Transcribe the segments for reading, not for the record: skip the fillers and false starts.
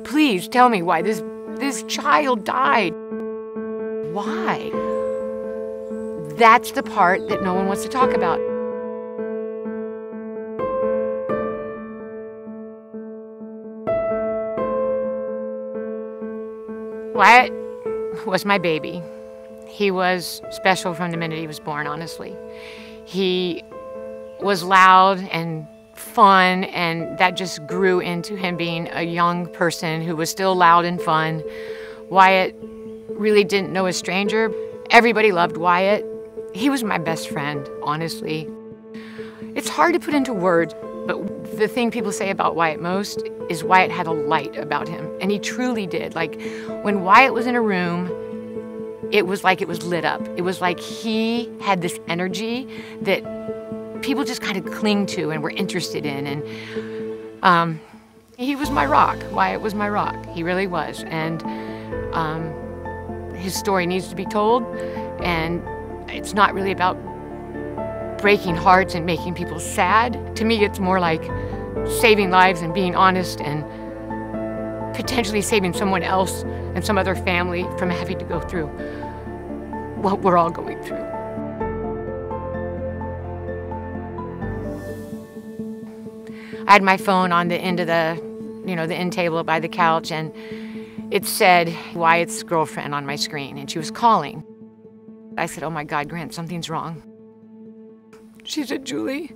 Please tell me why this child died. Why? That's the part that no one wants to talk about. Wyatt was my baby. He was special from the minute he was born, honestly. He was loud and fun, and that just grew into him being a young person who was still loud and fun. Wyatt really didn't know a stranger. Everybody loved Wyatt. He was my best friend, honestly. It's hard to put into words, but the thing people say about Wyatt most is Wyatt had a light about him, and he truly did. Like, when Wyatt was in a room, it was like it was lit up. It was like he had this energy that people just kind of cling to and were interested in. And he was my rock. Wyatt was my rock. He really was. And his story needs to be told. And it's not really about breaking hearts and making people sad. To me, it's more like saving lives and being honest and potentially saving someone else and some other family from having to go through what we're all going through. I had my phone on the end of the end table by the couch, and it said Wyatt's girlfriend on my screen, and she was calling. I said, "Oh my God, Grant, something's wrong." She said, "Julie,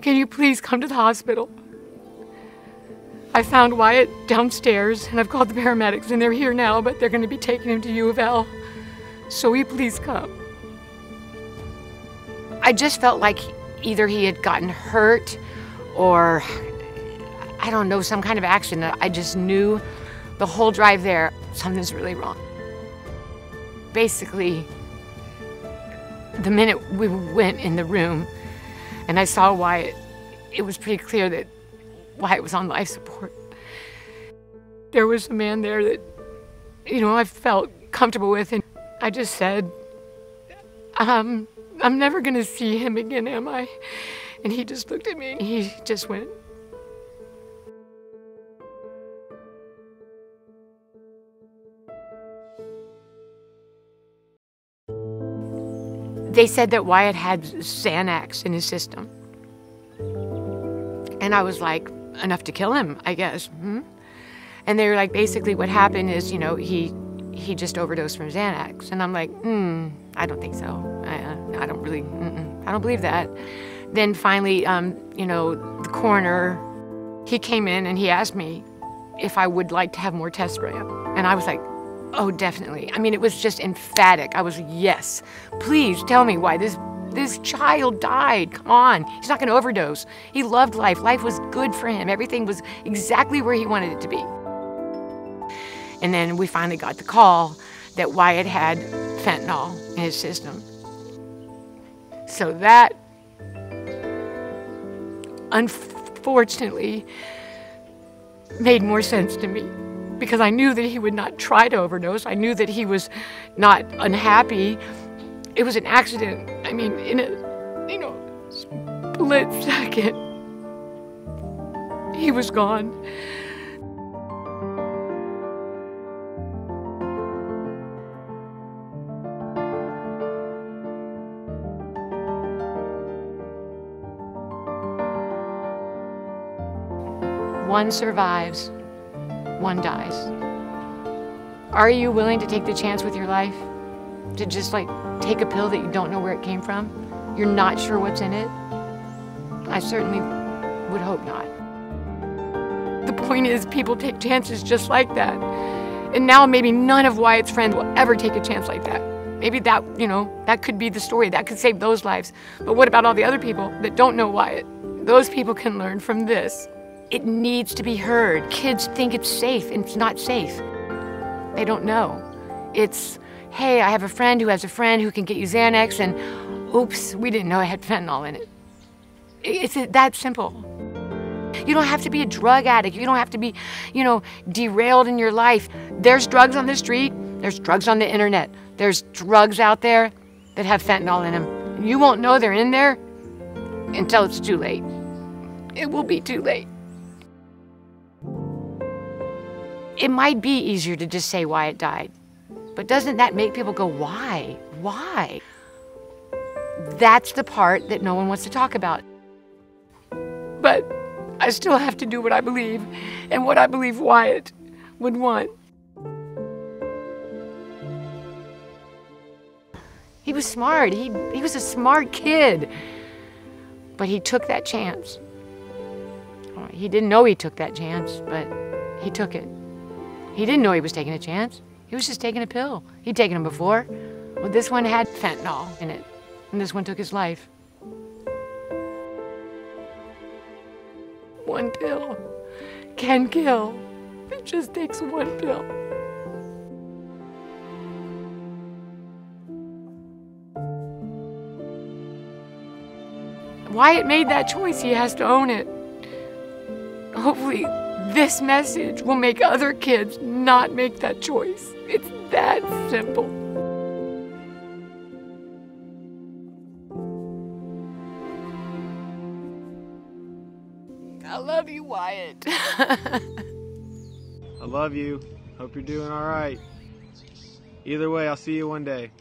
can you please come to the hospital? I found Wyatt downstairs, and I've called the paramedics, and they're here now, but they're going to be taking him to U of L. So will you please come?" I just felt like either he had gotten hurt or, I don't know, some kind of accident. I just knew the whole drive there, something's really wrong. Basically, the minute we went in the room and I saw Wyatt, it was pretty clear that Wyatt was on life support. There was a man there that, I felt comfortable with, and I just said, I'm never gonna see him again, am I? And he just looked at me and he just went. They said that Wyatt had Xanax in his system. And I was like, enough to kill him, I guess. And they were like, basically what happened is, he just overdosed from Xanax. And I'm like, I don't think so. I don't really, I don't believe that. Then finally, the coroner, he came in and he asked me if I would like to have more tests ran. And I was like, oh, definitely. I mean, it was just emphatic. I was, yes, please tell me why this child died. Come on, he's not gonna overdose. He loved life. Life was good for him. Everything was exactly where he wanted it to be. And then we finally got the call that Wyatt had fentanyl in his system. So that, unfortunately, made more sense to me, because I knew that he would not try to overdose. I knew that he was not unhappy. It was an accident. I mean, in a split second, he was gone. One survives, one dies. Are you willing to take the chance with your life? To just take a pill that you don't know where it came from? You're not sure what's in it? I certainly would hope not. The point is, people take chances just like that. And now maybe none of Wyatt's friends will ever take a chance like that. Maybe that, that could be the story. That could save those lives. But what about all the other people that don't know Wyatt? Those people can learn from this. It needs to be heard. Kids think it's safe, and it's not safe. They don't know. It's, hey, I have a friend who has a friend who can get you Xanax, and oops, we didn't know it had fentanyl in it. It's that simple. You don't have to be a drug addict. You don't have to be, derailed in your life. There's drugs on the street. There's drugs on the internet. There's drugs out there that have fentanyl in them. You won't know they're in there until it's too late. It will be too late. It might be easier to just say Wyatt died, but doesn't that make people go, why? Why? That's the part that no one wants to talk about. But I still have to do what I believe, and what I believe Wyatt would want. He was smart. He was a smart kid. But he took that chance. He didn't know he took that chance, but he took it. He didn't know he was taking a chance. He was just taking a pill. He'd taken them before. Well, this one had fentanyl in it, and this one took his life. One pill can kill. It just takes one pill. Wyatt made that choice. He has to own it. Hopefully, this message will make other kids not make that choice. It's that simple. I love you, Wyatt. I love you. Hope you're doing all right. Either way, I'll see you one day.